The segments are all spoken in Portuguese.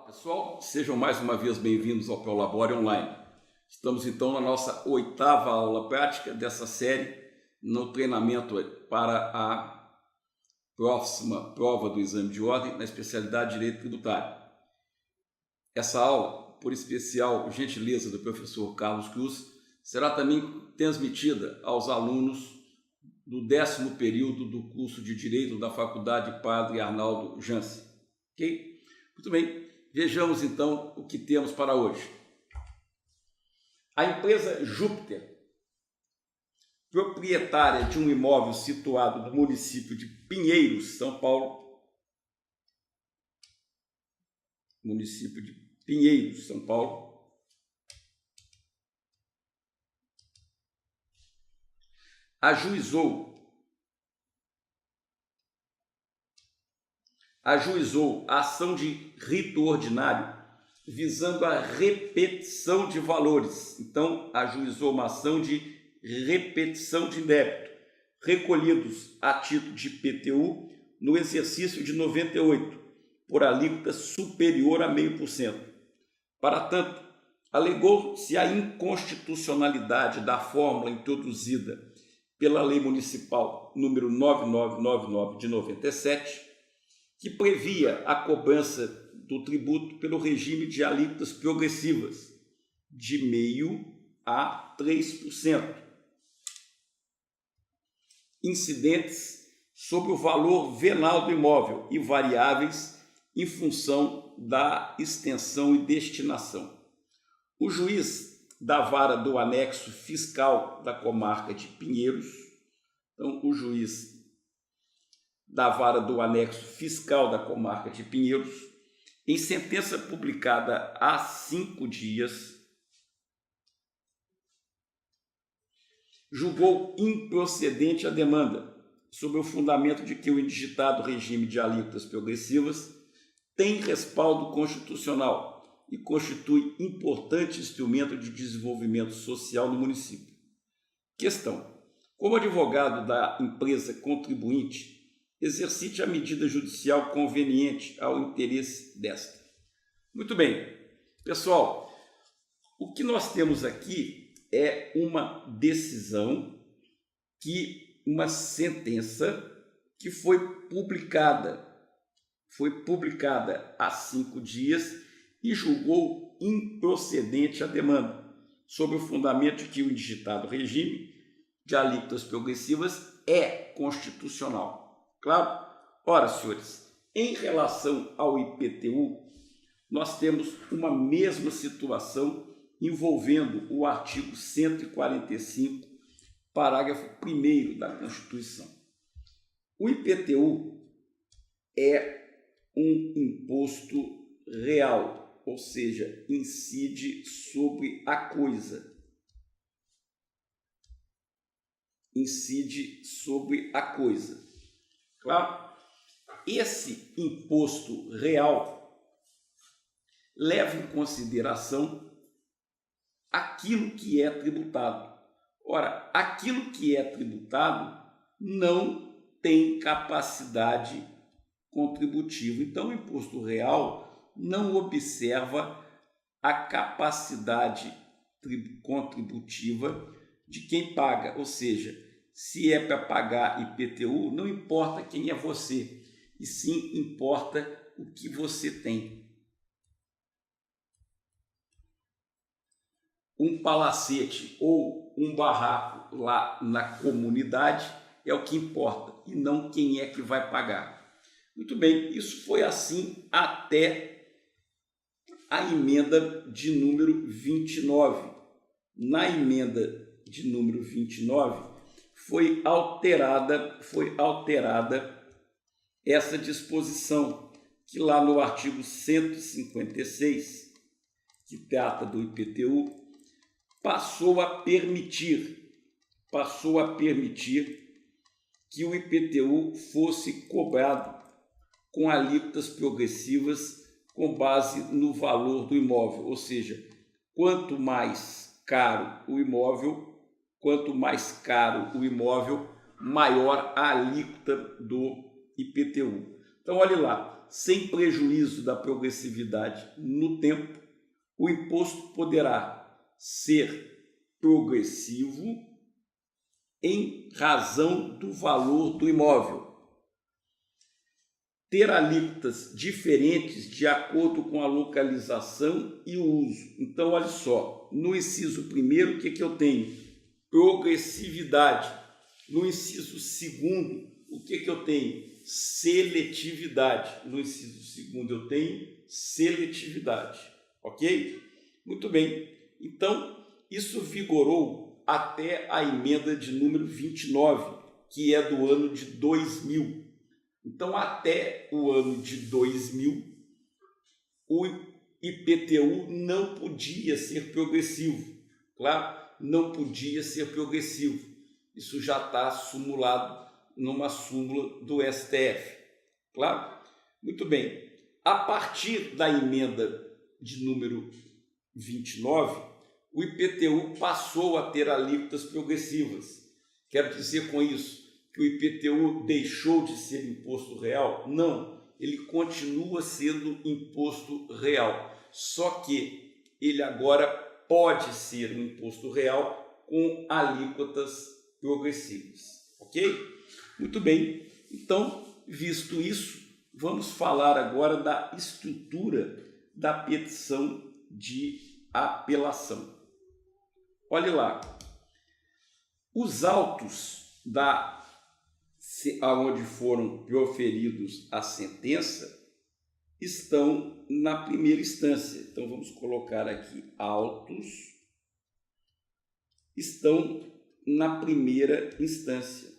Pessoal, sejam mais uma vez bem-vindos ao Prolabore Online. Estamos então na nossa 8ª aula prática dessa série no treinamento para a próxima prova do exame de ordem na especialidade de Direito Tributário. Essa aula, por especial gentileza do professor Carlos Cruz, será também transmitida aos alunos do 10º período do curso de Direito da Faculdade Padre Arnaldo Jansi. Ok? Muito bem. Vejamos então o que temos para hoje. A empresa Júpiter, proprietária de um imóvel situado no município de Pinheiros, São Paulo, ajuizou a ação de rito ordinário visando a repetição de valores. Então, ajuizou uma ação de repetição de débito recolhidos a título de IPTU no exercício de 98, por alíquota superior a 0,5%. Para tanto, alegou-se a inconstitucionalidade da fórmula introduzida pela Lei Municipal número 9999 de 97, que previa a cobrança do tributo pelo regime de alíquotas progressivas de 0,5% a 3%, incidentes sobre o valor venal do imóvel e variáveis em função da extensão e destinação. O juiz da vara do anexo fiscal da comarca de Pinheiros, então o juiz da vara do anexo fiscal da comarca de Pinheiros, em sentença publicada há 5 dias, julgou improcedente a demanda, sob o fundamento de que o indigitado regime de alíquotas progressivas tem respaldo constitucional e constitui importante instrumento de desenvolvimento social no município. Questão: como advogado da empresa contribuinte, exercite a medida judicial conveniente ao interesse desta. Muito bem, pessoal, o que nós temos aqui é uma decisão, uma sentença que foi publicada há 5 dias e julgou improcedente a demanda, sob o fundamento de que o indigitado regime de alíquotas progressivas é constitucional. Claro? Ora, senhores, em relação ao IPTU, nós temos uma mesma situação envolvendo o artigo 145, parágrafo 1º da Constituição. O IPTU é um imposto real, ou seja, incide sobre a coisa. Claro? Esse imposto real leva em consideração aquilo que é tributado. Ora, aquilo que é tributado não tem capacidade contributiva. Então, o imposto real não observa a capacidade contributiva de quem paga, ou seja, se é para pagar IPTU, não importa quem é você, e sim importa o que você tem. Um palacete ou um barraco lá na comunidade é o que importa, e não quem é que vai pagar. Muito bem, isso foi assim até a emenda de número 29. Na emenda de número 29, foi alterada essa disposição, que lá no artigo 156, que trata do IPTU, passou a permitir que o IPTU fosse cobrado com alíquotas progressivas com base no valor do imóvel, ou seja, quanto mais caro o imóvel, maior a alíquota do IPTU. Então, olhe lá, sem prejuízo da progressividade no tempo, o imposto poderá ser progressivo em razão do valor do imóvel, ter alíquotas diferentes de acordo com a localização e o uso. Então, olha só, no inciso primeiro, o que eu tenho? Progressividade. No inciso segundo, o que eu tenho? Seletividade. No inciso segundo, eu tenho seletividade. Ok? Muito bem. Então, isso vigorou até a emenda de número 29, que é do ano de 2000. Então, até o ano de 2000, o IPTU não podia ser progressivo. Claro, não podia ser progressivo. Isso já está sumulado numa súmula do STF. Claro? Muito bem. A partir da emenda de número 29, o IPTU passou a ter alíquotas progressivas. Quero dizer com isso que o IPTU deixou de ser imposto real? Não, ele continua sendo imposto real, só que ele agora pode ser um imposto real com alíquotas progressivas, ok? Muito bem, então, visto isso, vamos falar agora da estrutura da petição de apelação. Olhe lá, os autos aonde foram proferidos a sentença estão na primeira instância. Então, vamos colocar aqui, autos estão na primeira instância.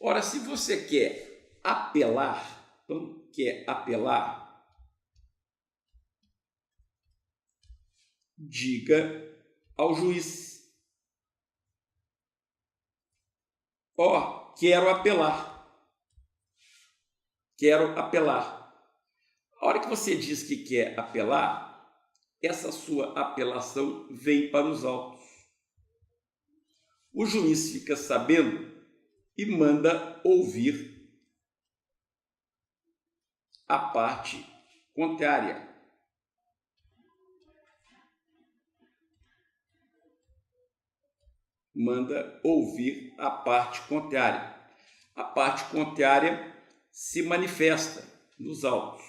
Ora, se você quer apelar, então, diga ao juiz: ó, quero apelar. A hora que você diz que quer apelar, essa sua apelação vem para os autos. O juiz fica sabendo e manda ouvir a parte contrária. Manda ouvir a parte contrária. A parte contrária se manifesta nos autos.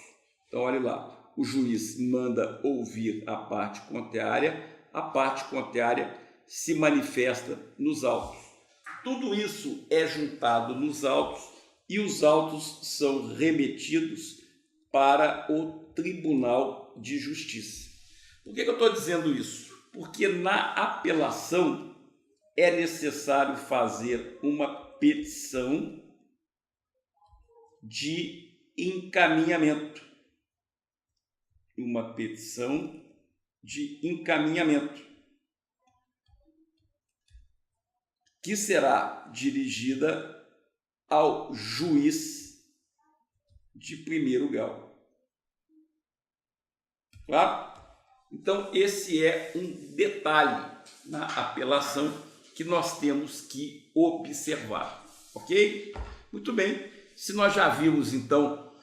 Então, olha lá, o juiz manda ouvir a parte contrária se manifesta nos autos. Tudo isso é juntado nos autos e os autos são remetidos para o Tribunal de Justiça. Por que eu estou dizendo isso? Porque na apelação é necessário fazer uma petição de encaminhamento. Que será dirigida ao juiz de primeiro grau. Claro? Então, esse é um detalhe na apelação que nós temos que observar, ok? Muito bem, se nós já vimos, então,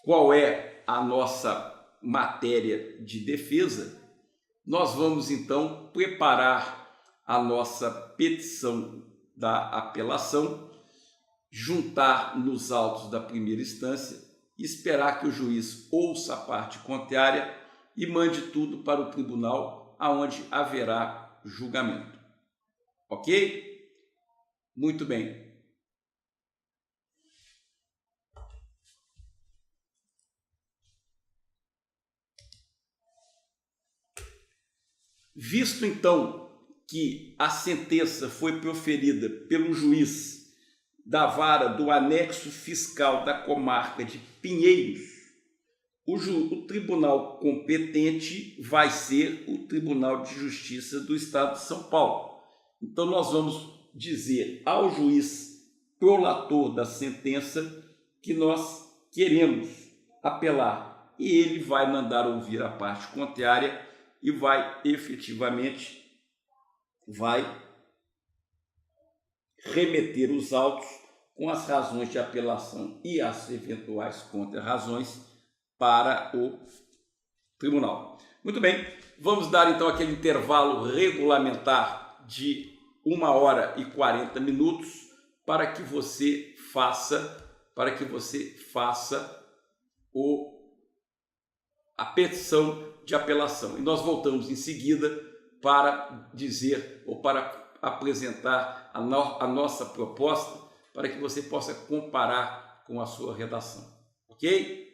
qual é a nossa matéria de defesa, nós vamos, então, preparar a nossa petição da apelação, juntar nos autos da primeira instância, esperar que o juiz ouça a parte contrária e mande tudo para o tribunal, aonde haverá julgamento. Ok? Muito bem. Visto então que a sentença foi proferida pelo juiz da vara do anexo fiscal da comarca de Pinheiros, o tribunal competente vai ser o Tribunal de Justiça do Estado de São Paulo. Então, nós vamos dizer ao juiz prolator da sentença que nós queremos apelar e ele vai mandar ouvir a parte contrária e vai efetivamente remeter os autos com as razões de apelação e as eventuais contra-razões para o tribunal. Muito bem, vamos dar então aquele intervalo regulamentar de 1h40 para que você faça a petição de apelação. E nós voltamos em seguida para dizer ou para apresentar a nossa proposta para que você possa comparar com a sua redação. Ok?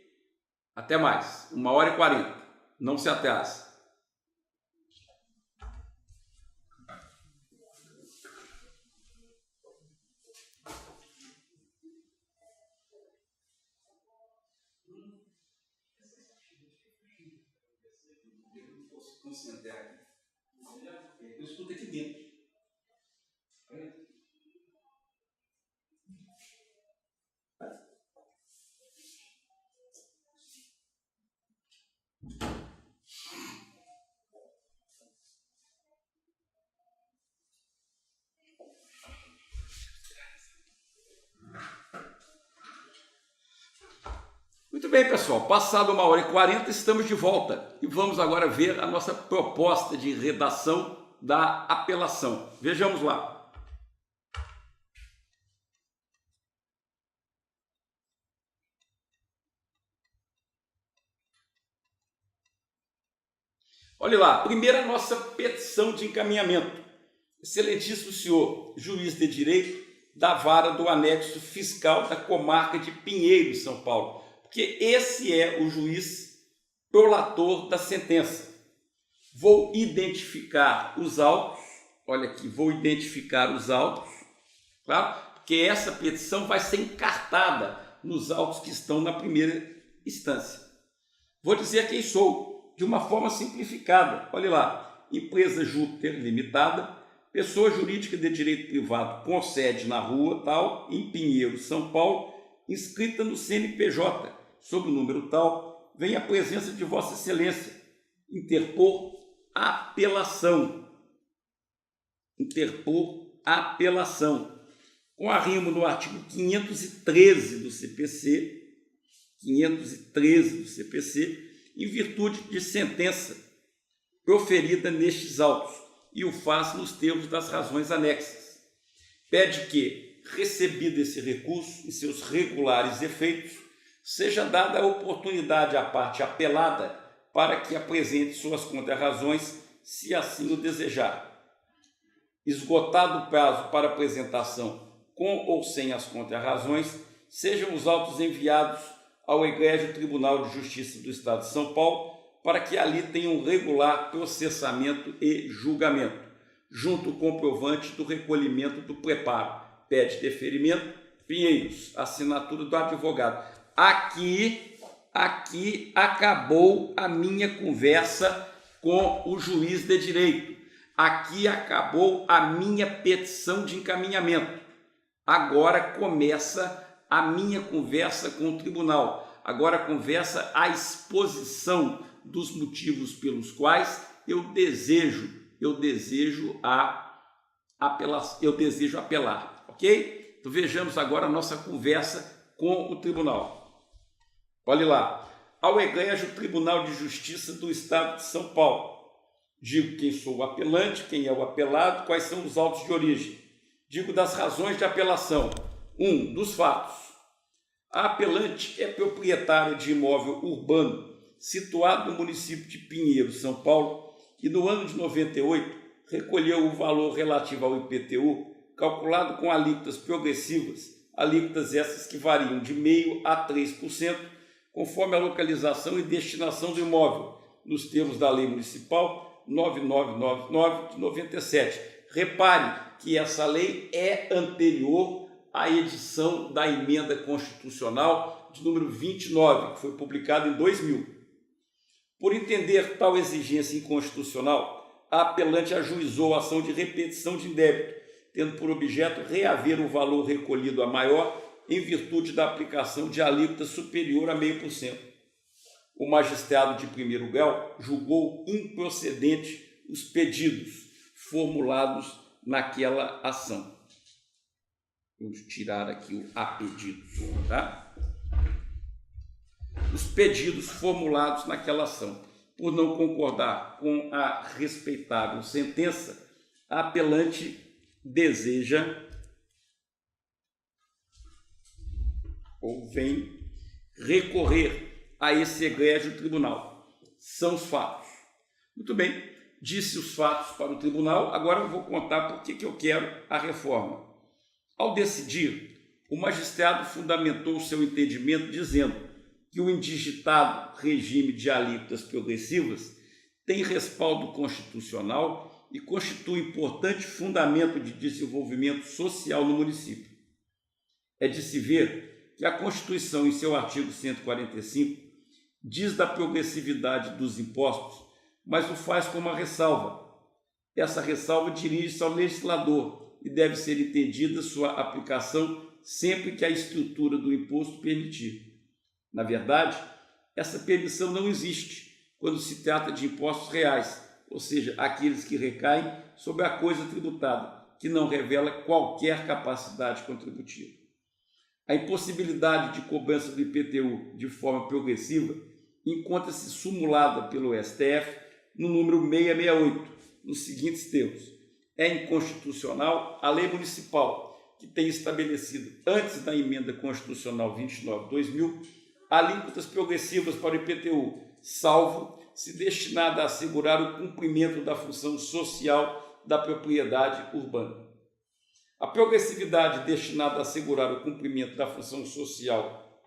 Até mais. 1h40. Não se atrase. Concentrar aqui. Eu escuto aqui dentro. Muito bem, pessoal, passado 1h40, estamos de volta e vamos agora ver a nossa proposta de redação da apelação. Vejamos lá. Olha lá, primeiro a nossa petição de encaminhamento. Excelentíssimo senhor, juiz de direito da vara do anexo fiscal da comarca de Pinheiros, São Paulo, porque esse é o juiz prolator da sentença. Vou identificar os autos, olha aqui, vou identificar os autos, claro, porque essa petição vai ser encartada nos autos que estão na primeira instância. Vou dizer quem sou, de uma forma simplificada, olha lá, empresa Júpiter Limitada, pessoa jurídica de direito privado com sede na rua tal, em Pinheiros, São Paulo, inscrita no CNPJ, sob o número tal, vem a presença de Vossa Excelência, interpor apelação. Interpor apelação. Com arrimo no artigo 513 do CPC, 513 do CPC, em virtude de sentença proferida nestes autos, e o faz nos termos das razões anexas. Pede que, recebido esse recurso e seus regulares efeitos, seja dada a oportunidade à parte apelada para que apresente suas contrarrazões, se assim o desejar. Esgotado o prazo para apresentação com ou sem as contrarrazões, sejam os autos enviados ao egrégio Tribunal de Justiça do Estado de São Paulo, para que ali tenham regular processamento e julgamento, junto o comprovante do recolhimento do preparo. Pede deferimento, Pinheiros, assinatura do advogado. Aqui acabou a minha conversa com o juiz de direito. Aqui acabou a minha petição de encaminhamento. Agora começa a minha conversa com o tribunal. Agora começa a exposição dos motivos pelos quais eu desejo apelar, ok? Então vejamos agora a nossa conversa com o tribunal. Olhe lá, ao egrégio Tribunal de Justiça do Estado de São Paulo, digo quem sou o apelante, quem é o apelado, quais são os autos de origem. Digo das razões de apelação. 1. Dos fatos. A apelante é proprietária de imóvel urbano situado no município de Pinheiros, São Paulo, e no ano de 98 recolheu o valor relativo ao IPTU, calculado com alíquotas progressivas, alíquotas essas que variam de 0,5% a 3%, conforme a localização e destinação do imóvel, nos termos da Lei Municipal 9999 de 97. Repare que essa lei é anterior à edição da Emenda Constitucional de número 29, que foi publicada em 2000. Por entender tal exigência inconstitucional, a apelante ajuizou a ação de repetição de indébito, tendo por objeto reaver o valor recolhido a maior em virtude da aplicação de alíquota superior a 0,5%. O magistrado de primeiro grau julgou improcedente os pedidos formulados naquela ação. Vamos tirar aqui o a pedidos, tá? Os pedidos formulados naquela ação. Por não concordar com a respeitável sentença, a apelante deseja ou vem recorrer a esse egrégio tribunal. São os fatos. Muito bem, disse os fatos para o tribunal, agora eu vou contar por que eu quero a reforma. Ao decidir, o magistrado fundamentou seu entendimento dizendo que o indigitado regime de alíquotas progressivas tem respaldo constitucional e constitui importante fundamento de desenvolvimento social no município. É de se ver que a Constituição, em seu artigo 145, diz da progressividade dos impostos, mas o faz com uma ressalva. Essa ressalva dirige-se ao legislador e deve ser entendida sua aplicação sempre que a estrutura do imposto permitir. Na verdade, essa permissão não existe quando se trata de impostos reais, ou seja, aqueles que recaem sobre a coisa tributada, que não revela qualquer capacidade contributiva. A impossibilidade de cobrança do IPTU de forma progressiva encontra-se sumulada pelo STF no número 668, nos seguintes termos: é inconstitucional a lei municipal que tem estabelecido, antes da emenda constitucional 29/2000, alíquotas progressivas para o IPTU, salvo se destinada a assegurar o cumprimento da função social da propriedade urbana. A progressividade destinada a assegurar o cumprimento da função social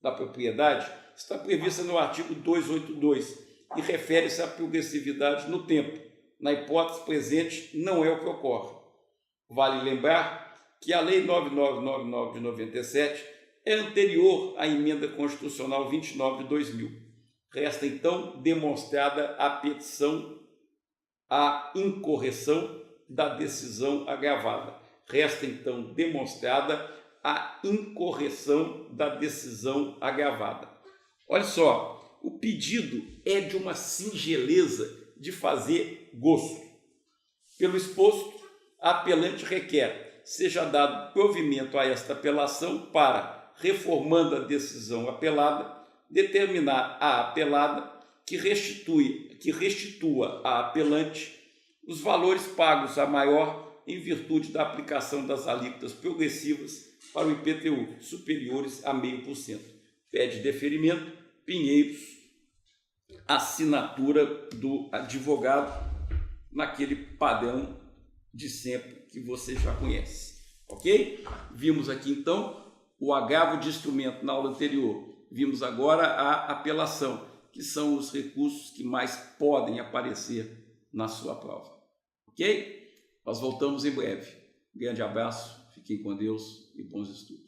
da propriedade está prevista no artigo 282 e refere-se à progressividade no tempo. Na hipótese presente, não é o que ocorre. Vale lembrar que a Lei 9999 de 97 é anterior à emenda constitucional 29 de 2000. Resta, então, demonstrada a petição à incorreção da decisão agravada. Resta, então, demonstrada a incorreção da decisão agravada. Olha só, o pedido é de uma singeleza de fazer gosto. Pelo exposto, a apelante requer seja dado provimento a esta apelação para, reformando a decisão apelada, determinar à apelada que restitua à apelante os valores pagos a maior em virtude da aplicação das alíquotas progressivas para o IPTU, superiores a 0,5%. Pede deferimento, Pinheiros, assinatura do advogado, naquele padrão de sempre que você já conhece. Ok? Vimos aqui, então, o agravo de instrumento na aula anterior. Vimos agora a apelação, que são os recursos que mais podem aparecer na sua prova. Ok? Nós voltamos em breve. Grande abraço, fiquem com Deus e bons estudos.